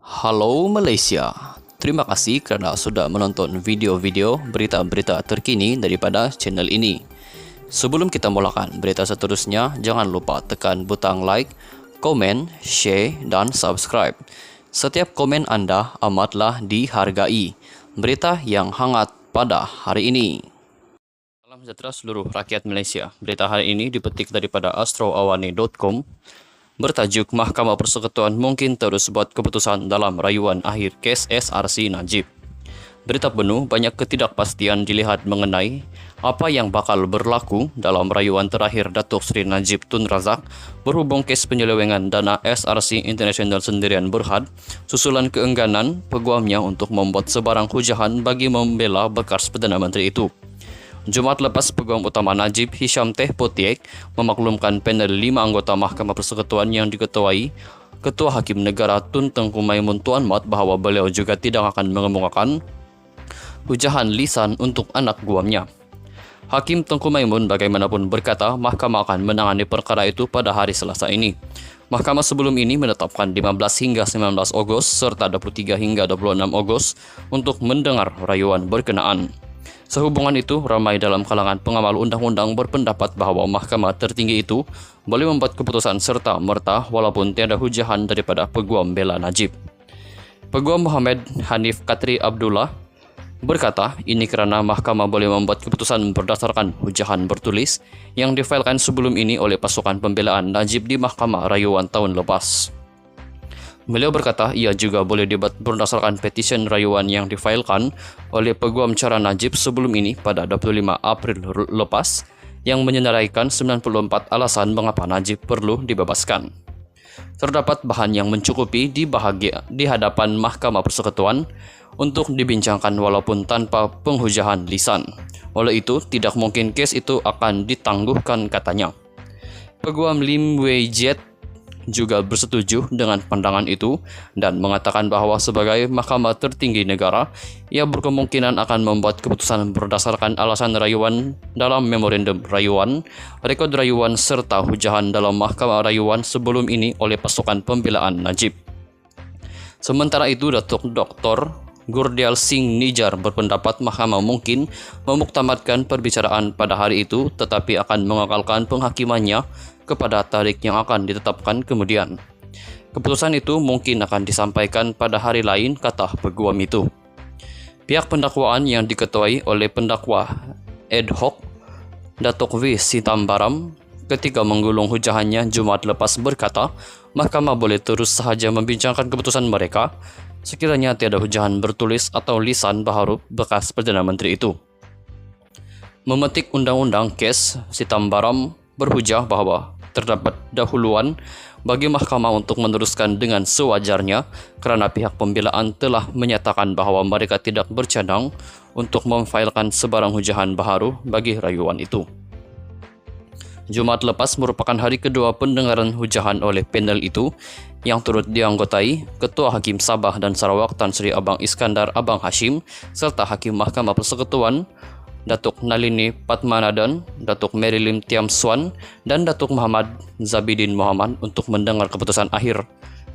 Halo Malaysia, terima kasih kerana sudah menonton video-video berita-berita terkini daripada channel ini. Sebelum kita mulakan berita seterusnya, jangan lupa tekan butang like, komen, share dan subscribe. Setiap komen anda amatlah dihargai. Berita yang hangat pada hari ini. Salam sejahtera seluruh rakyat Malaysia. Berita hari ini dipetik daripada astroawane.com. Bertajuk Mahkamah Persekutuan mungkin terus buat keputusan dalam rayuan akhir kes SRC Najib. Berita penuh banyak ketidakpastian dilihat mengenai apa yang bakal berlaku dalam rayuan terakhir Datuk Seri Najib Tun Razak berhubung kes penyelewengan dana SRC International Sendirian Berhad susulan keengganan peguamnya untuk membuat sebarang hujahan bagi membela bekas Perdana Menteri itu. Jumaat lepas, Peguam Utama Najib, Hisham Teh Potiek, memaklumkan panel 5 anggota Mahkamah Persekutuan yang diketuai Ketua Hakim Negara Tun Tengku Maimun Tuan Mat bahawa beliau juga tidak akan mengemukakan hujahan lisan untuk anak guamnya. Hakim Tengku Maimun bagaimanapun berkata mahkamah akan menangani perkara itu pada hari Selasa ini. Mahkamah sebelum ini menetapkan 15 hingga 19 Ogos serta 23 hingga 26 Ogos untuk mendengar rayuan berkenaan. Sehubungan itu, ramai dalam kalangan pengamal undang-undang berpendapat bahawa mahkamah tertinggi itu boleh membuat keputusan serta-merta walaupun tiada hujahan daripada Peguam bela Najib. Peguam Muhammad Hanif Katri Abdullah berkata ini kerana mahkamah boleh membuat keputusan berdasarkan hujahan bertulis yang difailkan sebelum ini oleh pasukan pembelaan Najib di Mahkamah Rayuan tahun lepas. Beliau berkata ia juga boleh dibuat berdasarkan petisyen rayuan yang difailkan oleh Peguam Cara Najib sebelum ini pada 25 April lepas yang menyenaraikan 94 alasan mengapa Najib perlu dibebaskan. Terdapat bahan yang mencukupi di hadapan Mahkamah Persekutuan untuk dibincangkan walaupun tanpa penghujahan lisan. Oleh itu, tidak mungkin kes itu akan ditangguhkan katanya. Peguam Lim Wei Jiet juga bersetuju dengan pandangan itu dan mengatakan bahawa sebagai mahkamah tertinggi negara, ia berkemungkinan akan membuat keputusan berdasarkan alasan rayuan dalam memorandum rayuan, rekod rayuan serta hujahan dalam mahkamah rayuan sebelum ini oleh pasukan pembelaan Najib. Sementara itu, Datuk Dr. Gurdial Singh Nijar berpendapat mahkamah mungkin memuktamadkan perbicaraan pada hari itu tetapi akan mengekalkan penghakimannya kepada tarikh yang akan ditetapkan kemudian. Keputusan itu mungkin akan disampaikan pada hari lain, kata peguam itu. Pihak pendakwaan yang diketuai oleh pendakwa ad hoc Datuk V. Sitambaram ketika menggulung hujahannya Jumaat lepas berkata mahkamah boleh terus sahaja membincangkan keputusan mereka sekiranya tiada hujahan bertulis atau lisan baharu bekas Perdana Menteri itu. Memetik undang-undang kes, Sitambaram berhujah bahawa terdapat dahuluan bagi mahkamah untuk meneruskan dengan sewajarnya kerana pihak pembelaan telah menyatakan bahawa mereka tidak bercadang untuk memfailkan sebarang hujahan baharu bagi rayuan itu. Jumaat lepas merupakan hari kedua pendengaran hujahan oleh panel itu yang turut dianggotai Ketua Hakim Sabah dan Sarawak Tan Sri Abang Iskandar Abang Hashim serta Hakim Mahkamah Persekutuan Datuk Nalini Patmanadan, Datuk Mary Lim Tiam Swan dan Datuk Muhammad Zabidin Muhammad untuk mendengar keputusan akhir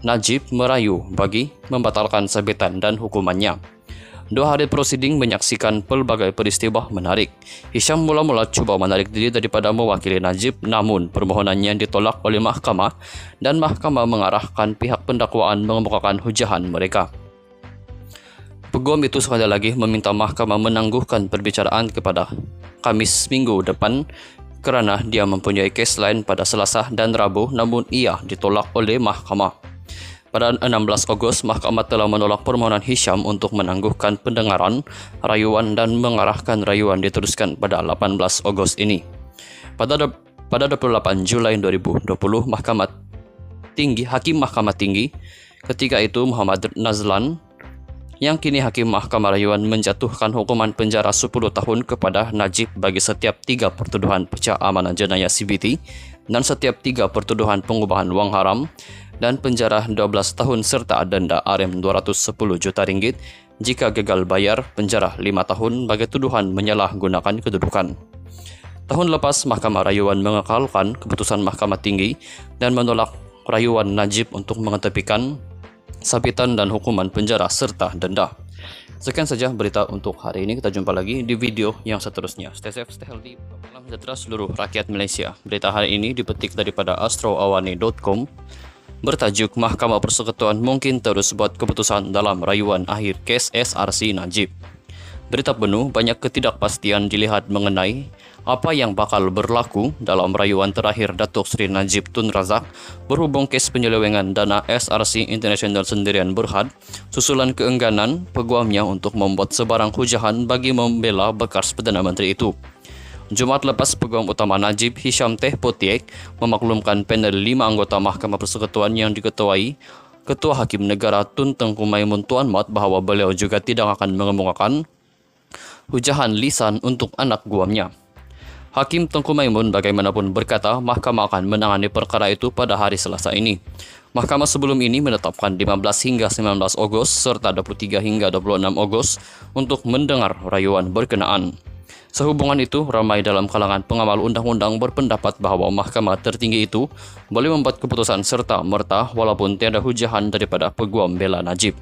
Najib merayu bagi membatalkan sabitan dan hukumannya. 2 hari prosiding menyaksikan pelbagai peristiwa menarik. Hisham mula-mula cuba menarik diri daripada mewakili Najib namun permohonannya ditolak oleh mahkamah dan mahkamah mengarahkan pihak pendakwaan mengemukakan hujahan mereka. Peguam itu sekali lagi meminta mahkamah menangguhkan perbicaraan kepada Khamis minggu depan kerana dia mempunyai kes lain pada Selasa dan Rabu namun ia ditolak oleh mahkamah. Pada 16 Ogos, mahkamah telah menolak permohonan Hisham untuk menangguhkan pendengaran rayuan dan mengarahkan rayuan diteruskan pada 18 Ogos ini. Pada 28 Julai 2020, Hakim Mahkamah Tinggi ketika itu Muhammad Nazlan yang kini Hakim Mahkamah Rayuan menjatuhkan hukuman penjara 10 tahun kepada Najib bagi setiap 3 pertuduhan pecah amanah jenayah CBT dan setiap 3 pertuduhan pengubahan wang haram dan penjara 12 tahun serta denda RM210 juta ringgit jika gagal bayar, penjara 5 tahun bagi tuduhan menyalahgunakan kedudukan. Tahun lepas, Mahkamah Rayuan mengekalkan keputusan Mahkamah Tinggi dan menolak rayuan Najib untuk mengetepikan sabitan dan hukuman penjara serta denda. Sekian saja berita untuk hari ini. Kita jumpa lagi di video yang seterusnya. Stay safe, stay healthy. Salam sejahtera seluruh rakyat Malaysia. Berita hari ini dipetik daripada astroawane.com bertajuk Mahkamah Persekutuan mungkin terus buat keputusan dalam rayuan akhir kes SRC Najib. Berita penuh banyak ketidakpastian dilihat mengenai apa yang bakal berlaku dalam rayuan terakhir Datuk Seri Najib Tun Razak berhubung kes penyelewengan dana SRC International Sendirian Berhad susulan keengganan peguamnya untuk membuat sebarang hujahan bagi membela bekas Perdana Menteri itu. Jumaat lepas, Peguam Utama Najib Hisham Teh Potiek memaklumkan panel 5 anggota Mahkamah Persekutuan yang diketuai Ketua Hakim Negara Tun Tengku Maimun Tuan Mat bahawa beliau juga tidak akan mengemukakan hujahan lisan untuk anak guamnya. Hakim Tengku Maimun bagaimanapun berkata mahkamah akan menangani perkara itu pada hari Selasa ini. Mahkamah sebelum ini menetapkan 15 hingga 19 Ogos serta 23 hingga 26 Ogos untuk mendengar rayuan berkenaan. Sehubungan itu, ramai dalam kalangan pengamal undang-undang berpendapat bahawa mahkamah tertinggi itu boleh membuat keputusan serta merta walaupun tiada hujahan daripada Peguam bela Najib.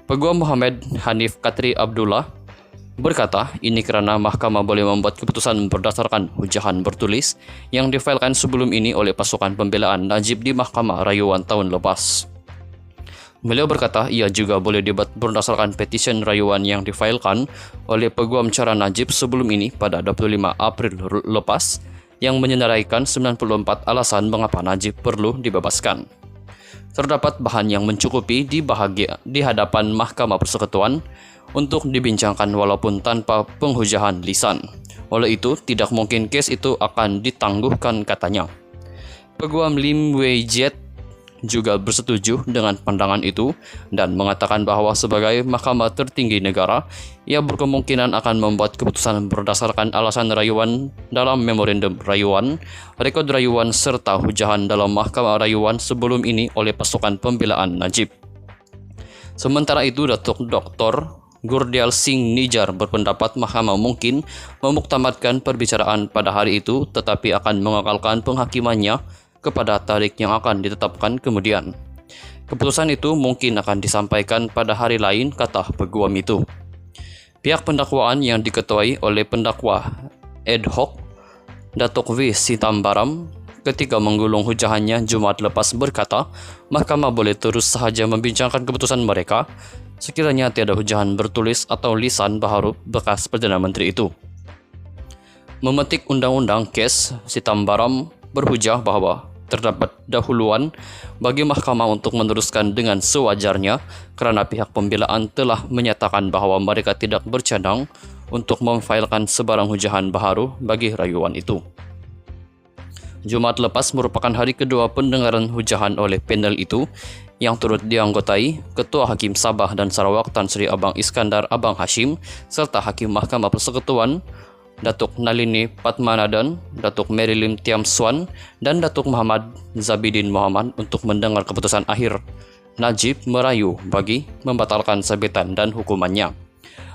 Peguam Muhammad Hanif Katri Abdullah berkata ini kerana mahkamah boleh membuat keputusan berdasarkan hujahan bertulis yang difailkan sebelum ini oleh pasukan pembelaan Najib di Mahkamah Rayuan tahun lepas. Beliau berkata ia juga boleh dibuat berdasarkan petisyen rayuan yang difailkan oleh peguam cara Najib sebelum ini pada 25 April lepas yang menyenaraikan 94 alasan mengapa Najib perlu dibebaskan. Terdapat bahan yang mencukupi di hadapan Mahkamah Persekutuan untuk dibincangkan walaupun tanpa penghujahan lisan. Oleh itu, tidak mungkin kes itu akan ditangguhkan katanya. Peguam Lim Wei Jiet juga bersetuju dengan pandangan itu dan mengatakan bahawa sebagai mahkamah tertinggi negara, ia berkemungkinan akan membuat keputusan berdasarkan alasan rayuan dalam memorandum rayuan, rekod rayuan serta hujahan dalam mahkamah rayuan sebelum ini oleh pasukan pembelaan Najib. Sementara itu, Datuk Dr. Gurdial Singh Nijar berpendapat mahkamah mungkin memuktamadkan perbicaraan pada hari itu tetapi akan mengekalkan penghakimannya kepada tarikh yang akan ditetapkan kemudian. Keputusan itu mungkin akan disampaikan pada hari lain, kata peguam itu. Pihak pendakwaan yang diketuai oleh pendakwa ad hoc Datuk V. Sitambaram ketika menggulung hujahannya Jumaat lepas berkata, mahkamah boleh terus sahaja membincangkan keputusan mereka sekiranya tiada hujahan bertulis atau lisan baharu bekas Perdana Menteri itu. Memetik undang-undang kes, Sitambaram berhujah bahawa terdapat dahuluan bagi mahkamah untuk meneruskan dengan sewajarnya kerana pihak pembelaan telah menyatakan bahawa mereka tidak bercadang untuk memfailkan sebarang hujahan baharu bagi rayuan itu. Jumaat lepas merupakan hari kedua pendengaran hujahan oleh panel itu yang turut dianggotai Ketua Hakim Sabah dan Sarawak Tan Sri Abang Iskandar Abang Hashim serta Hakim Mahkamah Persekutuan Datuk Nalini Padmanabhan, Datuk Mary Lim Tiam Swan dan Datuk Muhammad Zabidin Muhammad untuk mendengar keputusan akhir Najib merayu bagi membatalkan sabitan dan hukumannya.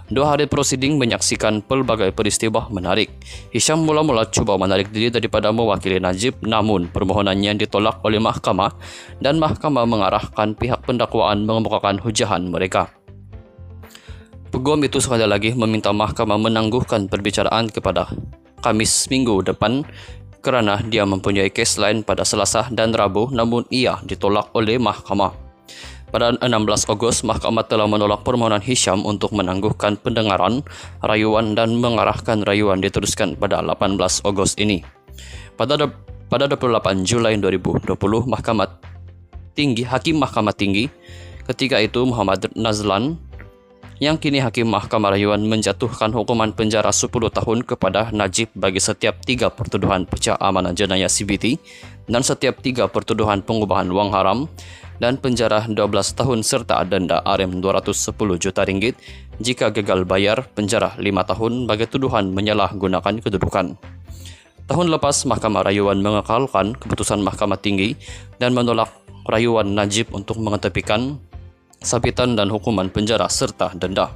2 hari prosiding menyaksikan pelbagai peristiwa menarik. Hisham mula-mula cuba menarik diri daripada mewakili Najib namun permohonannya ditolak oleh mahkamah dan mahkamah mengarahkan pihak pendakwaan mengemukakan hujahan mereka. Peguam itu sekali lagi meminta mahkamah menangguhkan perbicaraan kepada Khamis minggu depan kerana dia mempunyai kes lain pada Selasa dan Rabu namun ia ditolak oleh mahkamah. Pada 16 Ogos, mahkamah telah menolak permohonan Hisham untuk menangguhkan pendengaran rayuan dan mengarahkan rayuan diteruskan pada 18 Ogos ini. Pada 28 Julai 2020, Hakim Mahkamah Tinggi ketika itu Muhammad Nazlan yang kini Hakim Mahkamah Rayuan menjatuhkan hukuman penjara 10 tahun kepada Najib bagi setiap 3 pertuduhan pecah amanah jenayah CBT dan setiap 3 pertuduhan pengubahan wang haram dan penjara 12 tahun serta denda RM210 juta ringgit jika gagal bayar, penjara 5 tahun bagi tuduhan menyalahgunakan kedudukan. Tahun lepas, Mahkamah Rayuan mengekalkan keputusan Mahkamah Tinggi dan menolak rayuan Najib untuk mengetepikan sabitan dan hukuman penjara serta denda.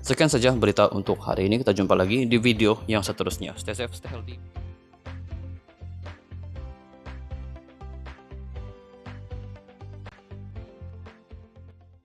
Sekian saja berita untuk hari ini. Kita jumpa lagi di video yang seterusnya. Stay safe, stay healthy.